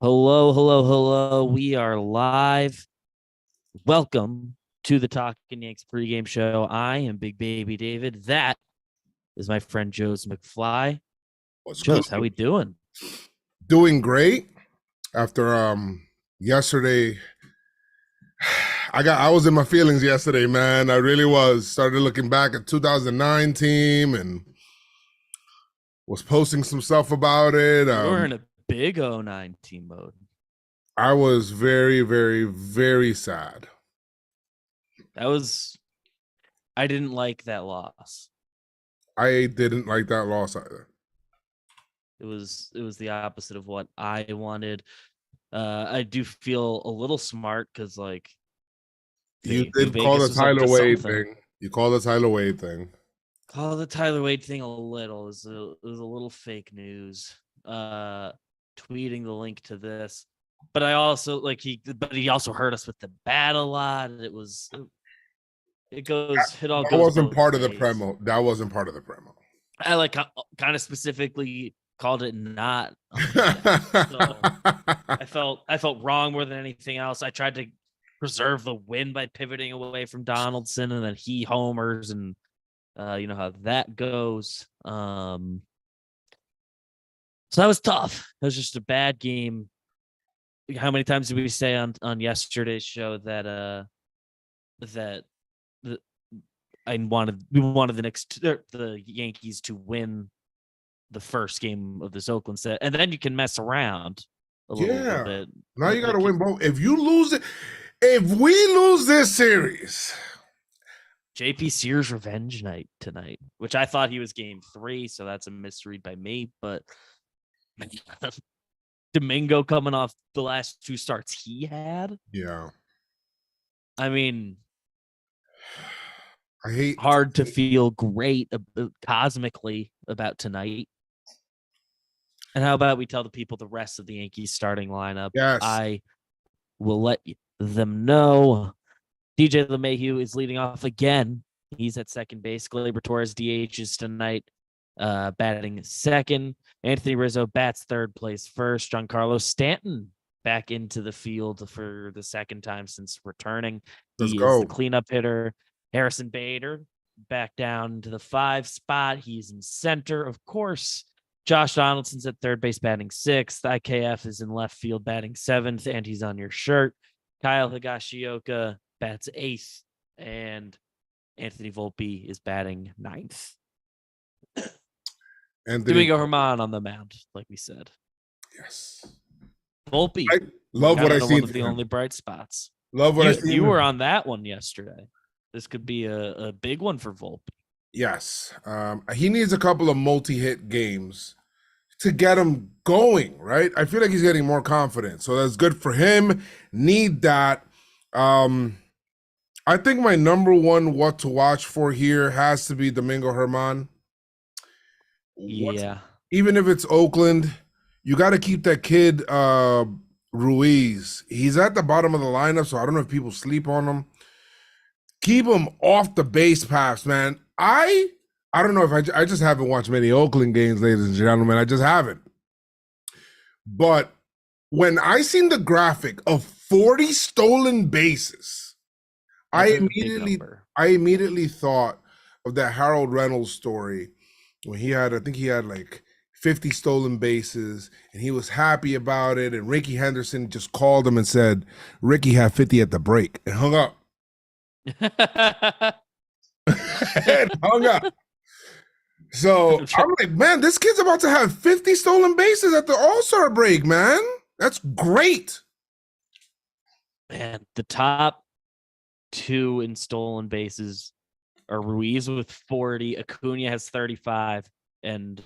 Hello, hello, hello. We are live. Welcome to the Talking Yanks pregame show. I am Big Baby David. That is my friend Joe's McFly. Was good. Joe's, how we doing? Doing great after yesterday. I was in my feelings yesterday, man. I really was. Started looking back at 2009 team and was posting some stuff about it. We're in a big '09 team mode. I was very, very, very sad. I didn't like that loss. I didn't like that loss either. It was the opposite of what I wanted. I do feel a little smart because You did call the Vegas was up Tyler to Wade something. thing. You called the Tyler Wade thing. Call the Tyler Wade thing a little. It was a little fake news. Tweeting the link to this, but I also he also hurt us with the bat a lot. It all That goes wasn't both part of the ways. promo. That wasn't part of the promo. I kind of specifically called it not. So I felt wrong more than anything else. I tried to preserve the win by pivoting away from Donaldson, and then he homers, and you know how that goes. So that was tough. It was just a bad game. How many times did we say on yesterday's show that that we wanted the Yankees to win the first game of this Oakland set, and then you can mess around a little Yeah. bit. Now you got to win both. If we lose this series, JP Sears revenge night tonight, which I thought he was game 3, so that's a misread by me. But Domingo coming off the last 2 starts he had. yeah. I mean, I hate hard to feel great cosmically about tonight. And how about we tell the people the rest of the Yankees starting lineup? Yes. I will let them know. DJ LeMahieu is leading off again. He's at second base. Gleyber Torres DHs tonight, batting second. Anthony Rizzo bats third, plays first. Giancarlo Stanton back into the field for the second time since returning. Let's He go. is the cleanup hitter. Harrison Bader back down to the 5 spot. He's in center, of course. Josh Donaldson's at third base batting 6th. IKF is in left field batting 7th, and he's on your shirt. Kyle Higashioka bats 8th, and Anthony Volpe is batting 9th. Domingo Germán on the mound, like we said. Yes. Volpe. I love what I see. One of the only bright spots. Love what I see. You were on that one yesterday. This could be a big one for Volpe. Yes. He needs a couple of multi-hit games to get him going, right? I feel like he's getting more confident. So that's good for him. Need that. I think my number one what to watch for here has to be Domingo Germán. Yeah. Even if it's Oakland, you got to keep that kid Ruiz. He's at the bottom of the lineup, so I don't know if people sleep on him. Keep him off the base paths, man. I don't know if I just haven't watched many Oakland games, ladies and gentlemen. I just haven't. But when I seen the graphic of 40 stolen bases, I immediately thought of that Harold Reynolds story when I think he had like 50 stolen bases and he was happy about it. And Ricky Henderson just called him and said, Ricky had 50 at the break and hung up. And hung up. So I'm like, man, this kid's about to have 50 stolen bases at the All-Star break, man. That's great. Man, the top 2 in stolen bases are Ruiz with 40, Acuna has 35, and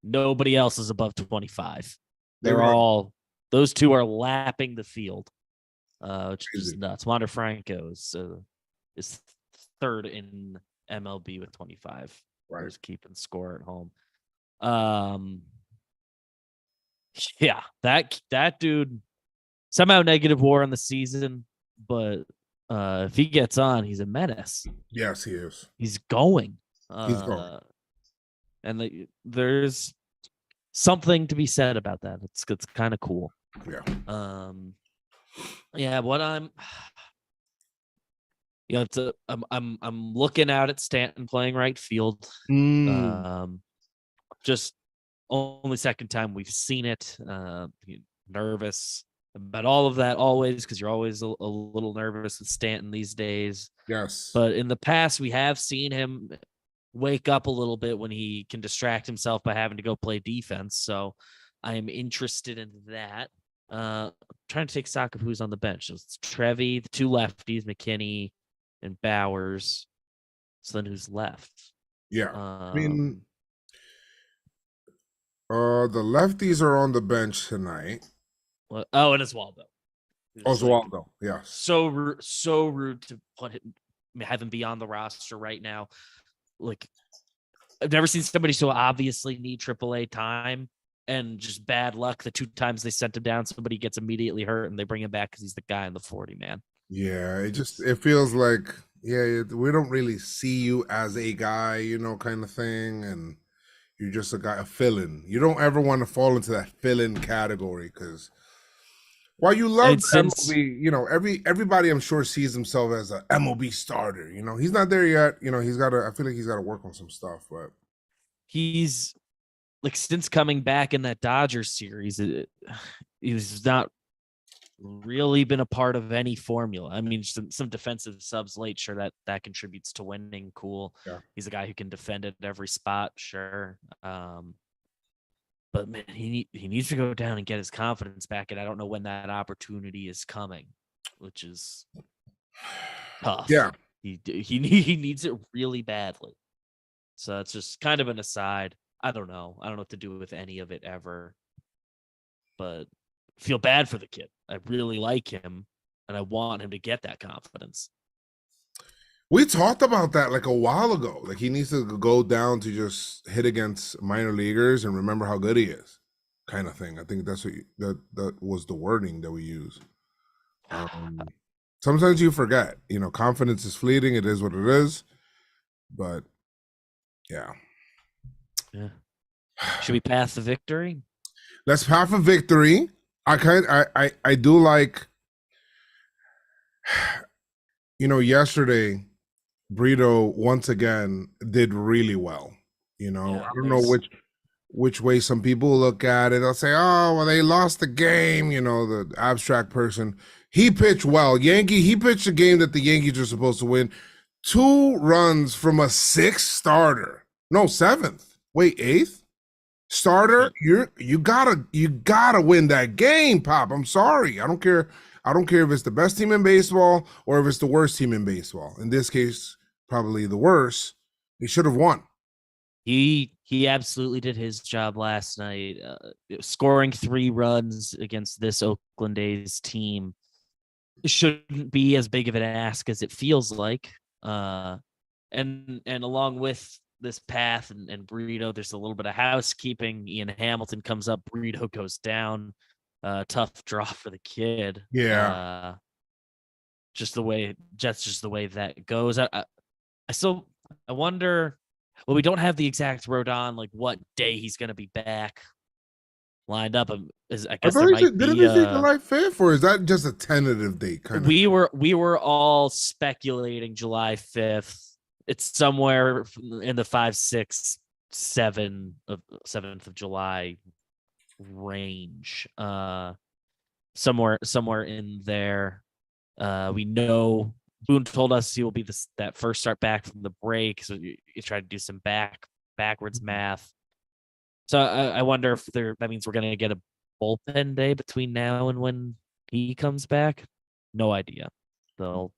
nobody else is above 25. Those 2 are lapping the field, which is nuts. Wander Franco is 3rd in MLB with 25. Right. Just keeping score at home. Yeah, that dude somehow negative WAR on the season, but if he gets on, he's a menace. Yes, he is. He's going. He's going. And there's something to be said about that. It's kind of cool. Yeah. Yeah, what I'm looking out at Stanton playing right field. Mm, Um, just only second time we've seen it. Nervous about all of that always, because you're always a little nervous with Stanton these days. yes. But in the past, we have seen him wake up a little bit when he can distract himself by having to go play defense. So I am interested in that. Trying to take stock of who's on the bench. So it's Trevi, the two lefties, McKinney and Bowers. So then who's left? Yeah. I mean, Um, the lefties are on the bench tonight. oh, and Oswaldo. It's like Oswaldo, yes. so rude to have him be on the roster right now. Like, I've never seen somebody so obviously need AAA time, and just bad luck. The two times they sent him down, somebody gets immediately hurt, and they bring him back because he's the guy in the 40 man. Yeah, it feels like, yeah, we don't really see you as a guy, kind of thing, and you're just a guy, a fill-in. You don't ever want to fall into that fill-in category, because while you love And the since MLB, everybody I'm sure sees himself as a MLB starter. He's not there yet. He's got to. I feel like he's got to work on some stuff, but he's like, since coming back in that Dodgers series, he's not really been a part of any formula. I mean, some defensive subs late, sure, that contributes to winning. Cool. yeah. He's a guy who can defend at every spot, sure. But man, he needs to go down and get his confidence back, and I don't know when that opportunity is coming, which is tough. Yeah. He needs it really badly. So it's just kind of an aside. I don't know what to do with any of it ever, but feel bad for the kid. I really like him, and I want him to get that confidence. We talked about that like a while ago. Like, he needs to go down to just hit against minor leaguers and remember how good he is, kind of thing. I think that's that was the wording that we use. Sometimes you forget. Confidence is fleeting. It is what it is. But yeah. Yeah. Should we pass the victory? Let's path a victory. I do like, yesterday Brito once again did really well. Yeah, I don't know which way some people look at it. They'll say, "Oh, well, they lost the game." The abstract person. He pitched well. He pitched a game that the Yankees are supposed to win. 2 runs from a 6th starter. No, 7th. Wait, 8th starter. You gotta win that game, Pop. I'm sorry. I don't care. I don't care if it's the best team in baseball or if it's the worst team in baseball. In this case, probably the worst. He should have won. He absolutely did his job last night, scoring 3 runs against this Oakland A's team. It shouldn't be as big of an ask as it feels like. And along with this path and Brito, there's a little bit of housekeeping. Ian Hamilton comes up, Brito goes down. Tough draw for the kid. Yeah. Just the way that goes. I wonder. Well, we don't have the exact Rodon, like what day he's going to be back lined up. I guess there might Didn't be. they say July 5th, or is that just a tentative date? We were all speculating July 5th. It's somewhere in the 5, 6, 7 of 7th of July range. Somewhere in there. We know Boone told us he will be that first start back from the break. So you try to do some backwards math. So I wonder if that means we're going to get a bullpen day between now and when he comes back. No idea. We'll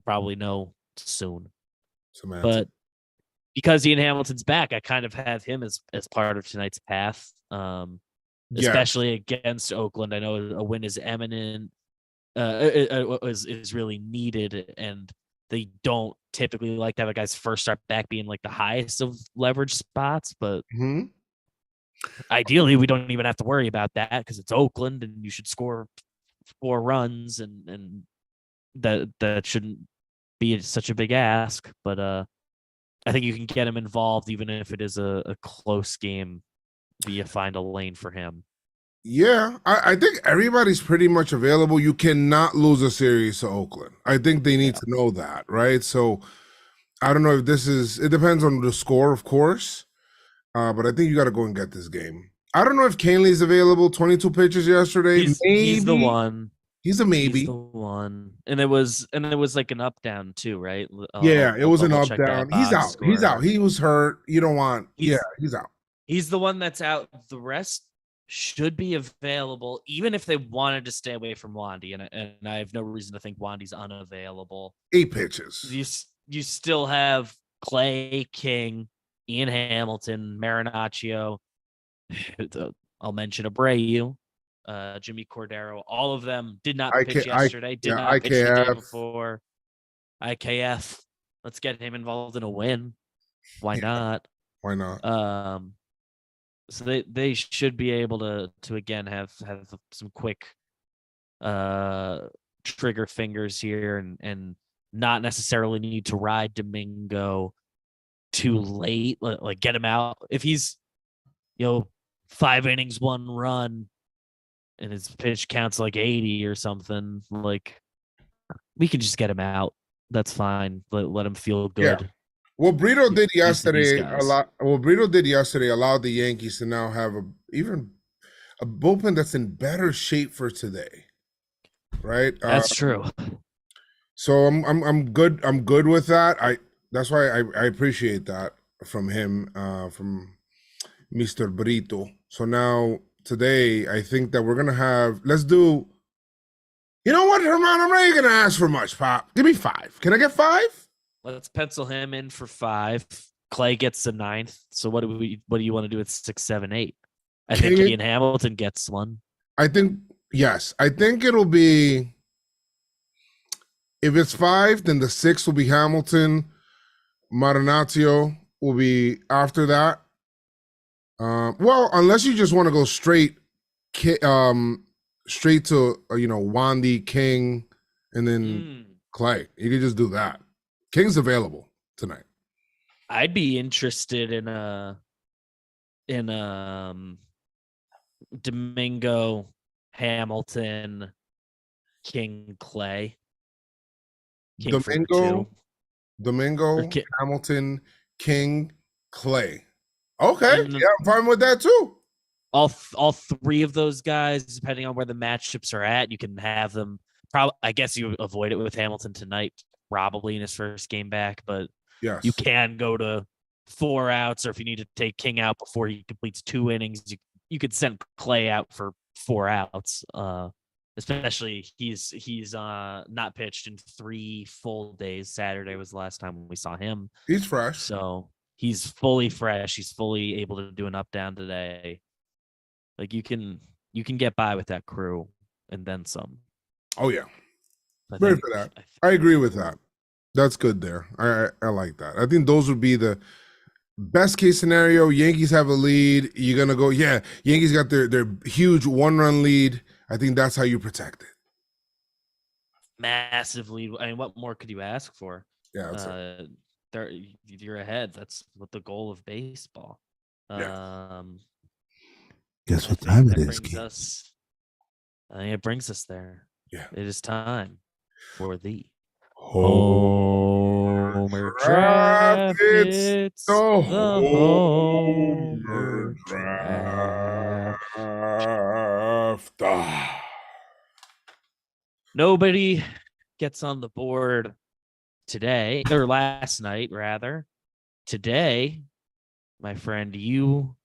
probably know soon. But because Ian Hamilton's back, I kind of have him as part of tonight's path. Especially against Oakland. I know a win is imminent. Is really needed, and they don't typically like to have a guy's first start back being like the highest of leverage spots, but ideally we don't even have to worry about that because it's Oakland and you should score 4 runs, and that shouldn't be such a big ask. But I think you can get him involved even if it is a close game via find a lane for him. Yeah, I think everybody's pretty much available. You cannot lose a series to Oakland. I think they need Yeah. to know that, right? So I don't know if this is. It depends on the score, of course. But I think you got to go and get this game. I don't know if Canley's available. 22 pitches yesterday. He's the Maybe one. he's a He's the maybe. one. And it was like an up down too, right? Yeah, it I'll was an double up check down. that He's box out. He's out. score. He was hurt. You don't want. Yeah, He's he's out. he's the one that's out. The rest should be available, even if they wanted to stay away from Wandy. And I have no reason to think Wandy's unavailable. 8 pitches. You still have Clay, King, Ian Hamilton, Marinaccio. I'll mention Abreu, Jimmy Cordero. All of them did not pitch yesterday. Did Yeah, not pitch the day IKF. before. IKF. Let's get him involved in a win. Why not? Why not? So they should be able to again have some quick trigger fingers here and not necessarily need to ride Domingo too late. Like get him out if he's 5 innings, 1 run, and his pitch counts like 80 or something. Like we can just get him out. That's fine. Let him feel good. Yeah. What Brito did These yesterday a guys. lot. What Brito did yesterday allowed the Yankees to now have even a bullpen that's in better shape for today. Right. That's true. So I'm good. I'm good with that. That's why I appreciate that from him, from Mr. Brito. So now today I think that we're gonna have. Let's do. You know what, Herman? I'm not even gonna ask for much, Pop. Give me 5. Can I get 5? Let's pencil him in for 5. Clay gets the 9th. So what do you want to do at 6, 7, 8? I think Ian Hamilton gets one. I think yes. I think it'll be. If it's 5, then the 6 will be Hamilton. Marinaccio will be after that. Well, unless you just want to go straight straight to Wandy, King, and then Clay. You could just do that. King's available tonight. I'd be interested in Domingo, Hamilton, King, Clay. King Domingo, Hamilton, King, Clay. Okay, yeah, I'm fine with that too. All 3 of those guys, depending on where the matchups are at, you can have them. I guess you avoid it with Hamilton tonight, probably in his first game back, but yes, you can go to 4 outs, or if you need to take King out before he completes 2 innings, you could send Clay out for 4 outs. Especially he's not pitched in 3 full days. Saturday was the last time we saw him. He's fresh, so he's fully fresh. He's fully able to do an up down today. Like you can get by with that crew and then some. Oh yeah, ready for that. I agree with that. That's good there. I like that. I think those would be the best case scenario. Yankees have a lead. You're gonna go, yeah. Yankees got their huge 1-run lead. I think that's how you protect it. Massive lead. I mean, what more could you ask for? Yeah, you're ahead. That's what the goal of baseball. Yeah. Guess what time it is? I think it brings us there. Yeah. It is time for the Homer Draft. It's the Homer Draft. Nobody gets on the board today, or last night, rather. Today, my friend, you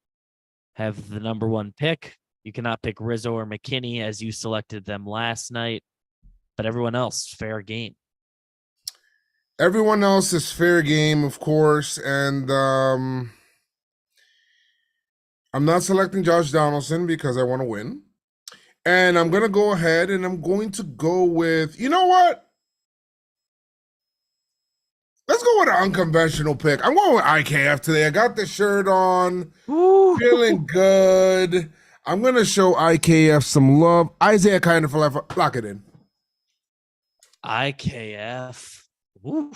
have the number 1 pick. You cannot pick Rizzo or McKinney as you selected them last night, but everyone else, fair game. Everyone else is fair game, of course, and I'm not selecting Josh Donaldson because I want to win. And I'm going to go ahead and I'm going to go with, you know what? Let's go with an unconventional pick. I'm going with IKF today. I got the shirt on. Ooh. Feeling good. I'm going to show IKF some love. Isaiah kind of lock it in. IKF. Ooh.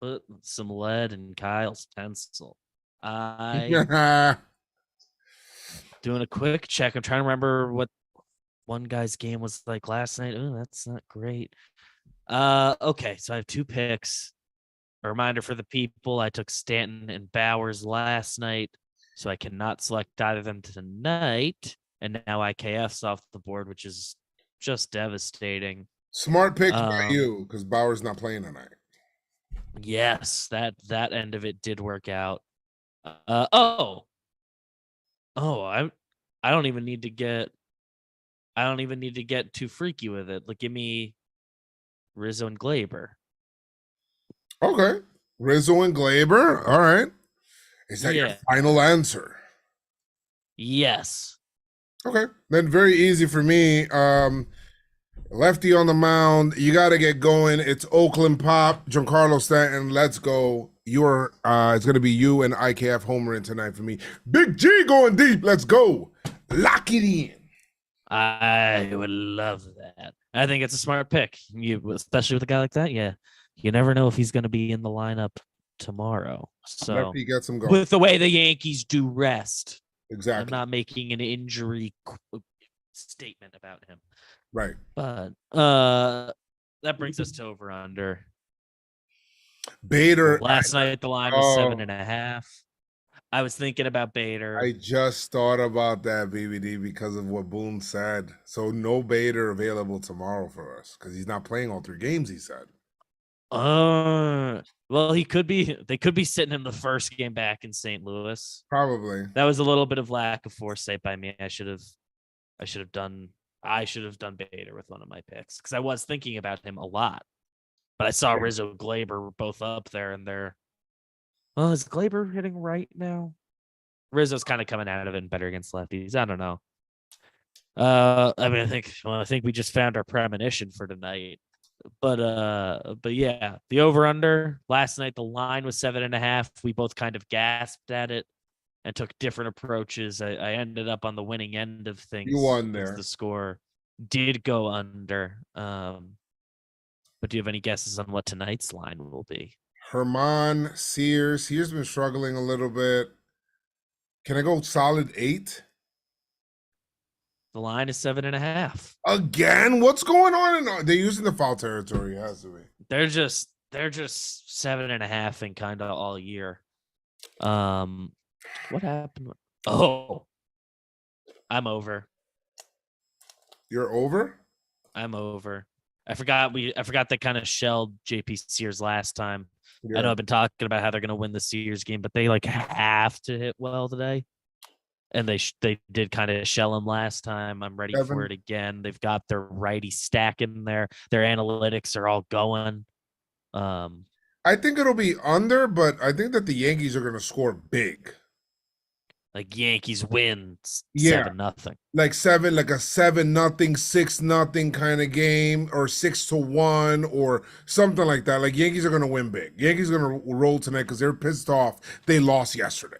Put some lead in Kyle's pencil. Doing a quick check. I'm trying to remember what one guy's game was like last night. Oh, that's not great. Okay, so I have 2 picks. A reminder for the people: I took Stanton and Bowers last night, so I cannot select either of them tonight. And now IKF's off the board, which is just devastating. Smart pick by you because Bauer's not playing tonight. Yes, that end of it did work out. I don't even need to get too freaky with it. Like, give me Rizzo and Glaber. Okay. Rizzo and Glaber. All right. Is that your final answer? Yes. Okay. Then very easy for me. Lefty on the mound. You got to get going. It's Oakland Pop, Giancarlo Stanton. Let's go. It's going to be you and IKF homering tonight for me. Big G going deep. Let's go. Lock it in. I would love that. I think it's a smart pick. Especially with a guy like that. Yeah. You never know if he's going to be in the lineup tomorrow. So Lefty gets him going. With the way the Yankees do rest. Exactly. I'm not making an injury statement about him. Right. But that brings us to over under. Bader. Last night the line was 7.5. I was thinking about Bader. I just thought about that, BBD, because of what Boone said. So no Bader available tomorrow for us because he's not playing all 3 games, he said. Well, he could be. They could be sitting in the first game back in St. Louis. Probably. That was a little bit of lack of foresight by me. I should have done Bader with one of my picks because I was thinking about him a lot. But I saw Rizzo, Glaber both up there, and they're. Well, is Glaber hitting right now? Rizzo's kind of coming out of it and better against lefties. I don't know. I think we just found our premonition for tonight. But yeah, the over under last night, the line was 7.5. We both kind of gasped at it and took different approaches. I ended up on the winning end of things. You won there. The score did go under. But do you have any guesses on what tonight's line will be? Herman Sears. Sears been struggling a little bit. Can I go solid 8? The line is 7.5. Again? What's going on? They're using the foul territory. It has to be. They're just 7.5 and kind of all year. What happened? Oh, I'm over. You're over? I'm over. I forgot they kind of shelled JP Sears last time. Yeah. I know I've been talking about how they're going to win the Sears game, but they have to hit well today. And they did kind of shell him last time. I'm ready for it again. They've got their righty stack in there. Their analytics are all going. I think it'll be under, but I think that the Yankees are going to score big. Like Yankees win 7-0. Like 7, like a 7-0, 6-0 kind of game, or 6-1, or something like that. Like Yankees are going to win big. Yankees are going to roll tonight because they're pissed off. They lost yesterday.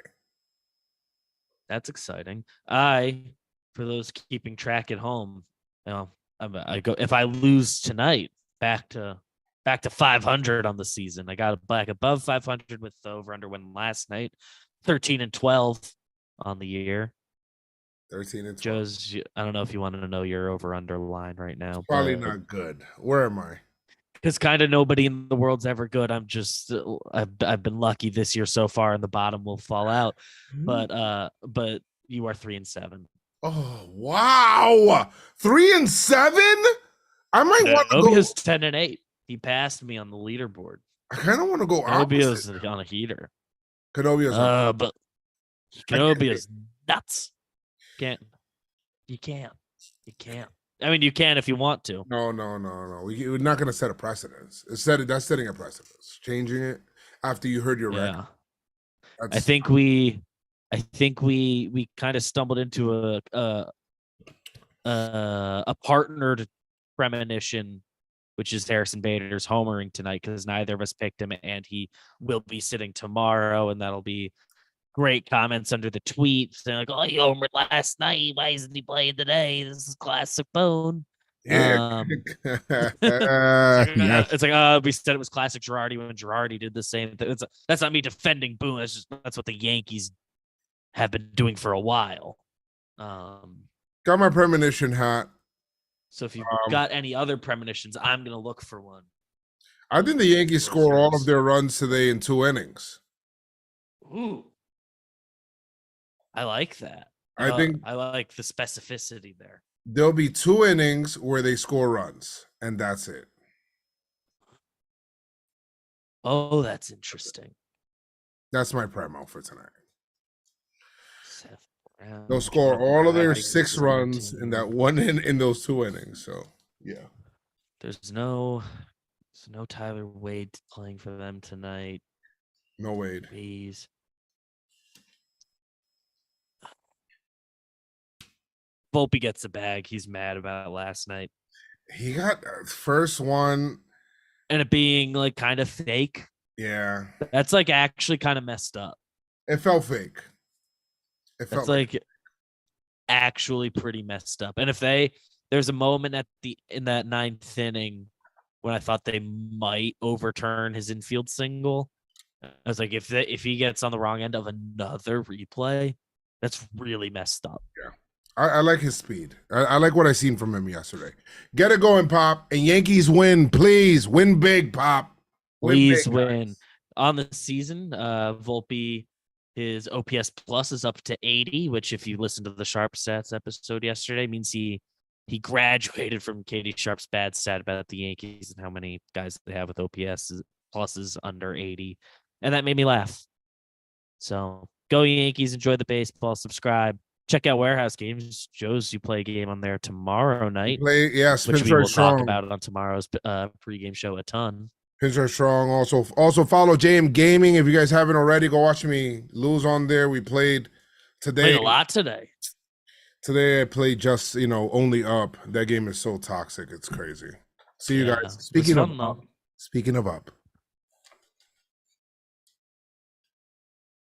That's exciting. For those keeping track at home, I go if I lose tonight, back to 500 on the season. I got back above 500 with the over under win last night, 13-12 on the year. 13-12. Joe's, I don't know if you want to know your over under line right now. Probably not good. Where am I? Because kind of nobody in the world's ever good. I've been lucky this year so far, and the bottom will fall out. But you are 3-7. Oh wow, 3-7. I might want to go. Nobia's 10-8. He passed me on the leaderboard. I kind of want to go. Nobia's on a heater. Canobia's but Canobia's nuts. You can't. I mean, you can if you want to. No. We're not going to set a precedence. That's setting a precedence. Changing it after you heard your record. I think we kind of stumbled into a partnered premonition, which is Harrison Bader's homering tonight because neither of us picked him, and he will be sitting tomorrow, and that'll be great comments under the tweet saying like, "Oh, he homered last night. Why isn't he playing today? This is classic Bone." Yeah. It's like we said it was classic Girardi when Girardi did the same thing. That's not me defending Boone. That's what the Yankees have been doing for a while. Got my premonition hat. So if you've got any other premonitions, I'm gonna look for one. I think the Yankees What's score all yours? of their runs today in 2 innings. Ooh, I like that. I think I like the specificity there. there'll be 2 innings where they score runs, and that's it. Oh, that's interesting. That's my premo for tonight. Seth Brown, They'll score John all of their Gregson 6 runs in that one in those 2 innings. So yeah. There's no Tyler Wade playing for them tonight. No Wade. Please. Volpe gets the bag. He's mad about it last night. He got first one. And it being like kind of fake. Yeah. That's like actually kind of messed up. It felt fake. It That's felt like actually pretty messed up. And if there's a moment in that 9th inning when I thought they might overturn his infield single. I was like, if he gets on the wrong end of another replay, that's really messed up. Yeah. I like his speed. I like what I seen from him yesterday. Get it going, Pop. And Yankees win, please. Win big, Pop. Please big, win. guys. On the season, Volpe, his OPS plus is up to 80, which if you listen to the Sharp Stats episode yesterday, means he graduated from Katie Sharp's bad stat about the Yankees and how many guys they have with OPS pluses under 80. And that made me laugh. So go Yankees, enjoy the baseball, subscribe. Check out Warehouse Games. Joe's, you play a game on there tomorrow night, Which we will talk about it on tomorrow's pregame show a ton. Pinch strong. Also follow JM Gaming. If you guys haven't already, go watch me lose on there. We played today. Played a lot today. Today I played just, only up. That game is so toxic. It's crazy. See you guys. Speaking of up.